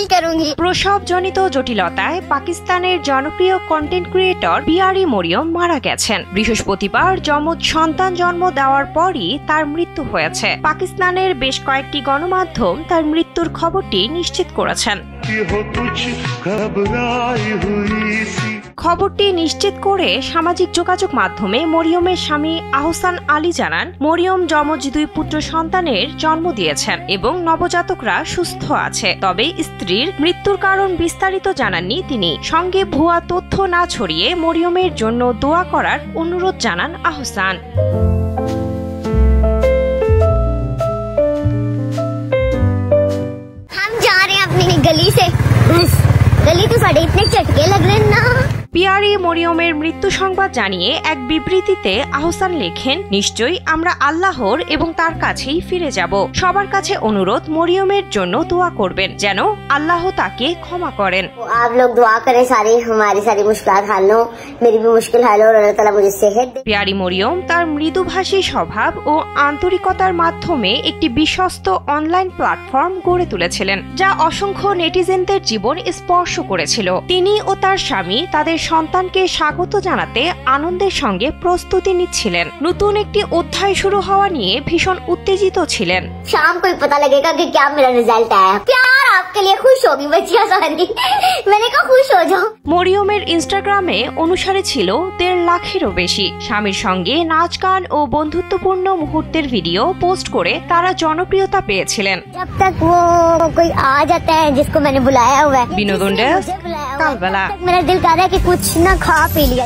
Feel करूंगी। প্রসবজনিত জটিলতায় পাকিস্তানের জনপ্রিয় কন্টেন্ট ক্রিয়েটর পিয়ারি মরিয়ম মারা গেছেন। বৃহস্পতিবার যমজ সন্তান জন্ম দেওয়ার পরই তার মৃত্যু হয়েছে। পাকিস্তানের বেশ কয়েকটি গণমাধ্যম তার মৃত্যুর খবরটি নিশ্চিত করেছেন। খবরটি নিশ্চিত করে সামাজিক যোগাযোগ মাধ্যমে মরিয়মের স্বামী আহসান আলী জানান, মরিয়ম যমজ 2 পুত্র সন্তানের জন্ম দিয়েছেন এবং নবজাতকরা সুস্থ আছে। তবে স্ত্রীর মৃত্যুর কারণ বিস্তারিত জানাননি তিনি। সঙ্গে ভুয়া তথ্য না ছড়িয়ে মরিয়মের জন্য দোয়া করার অনুরোধ জানান আহসান। हम जा रहे हैं अपनी गली से। गली तो साढ़े इतने चटके लग रहे हैं ना। পিয়ারি মরিয়মের মৃত্যু সংবাদ জানিয়ে এক বিবৃতিতে আহসান লেখেন, নিশ্চয়ই আমরা আল্লাহর এবং তার কাছেই ফিরে যাব। সবার কাছে অনুরোধ, মরিয়মের জন্য দোয়া করবেন যেন আল্লাহ তাকে ক্ষমা করেন। आप लोग दुआ करें, हमारी सारी मुश्किलात हल हो, मेरी भी मुश्किल हल हो और अल्लाह ताला मुझे सेहत दे। পিয়ারি মরিয়ম তার মৃদুভাষী স্বভাব ও আন্তরিকতার মাধ্যমে একটি বিশ্বস্ত অনলাইন প্ল্যাটফর্ম গড়ে তুলেছিলেন, যা অসংখ্য নেটিজেনদের জীবন স্পর্শ করেছিল। তিনি ও তার স্বামী তাদের সন্তানকে স্বাগত জানাতে আনন্দের সঙ্গে প্রস্তুতি নিচ্ছিলেন। নতুন একটি অধ্যায় শুরু হওয়া নিয়ে ভীষণ উত্তেজিত ছিলেন। शाम को ही पता लगेगा कि क्या मेरा रिजल्ट आया। प्यार आपके लिए खुश होगी बच्चियां सारी। मैंने कहा खुश हो जाओ। মরিয়মের ইনস্টাগ্রামে অনুসারী ছিল 1.5 লাখেরও বেশি। স্বামীর সঙ্গে নাচ গান ও বন্ধুত্বপূর্ণ মুহূর্তের ভিডিও পোস্ট করে তারা জনপ্রিয়তা পেয়েছিলেন। जब तक वो कोई आ जाता है जिसको मैंने बुलाया हुआ है, বিনোদন ডেস্ক, কালবেলা। मेरा दिल कर रहा है कि कुछ ना खा पी लिया।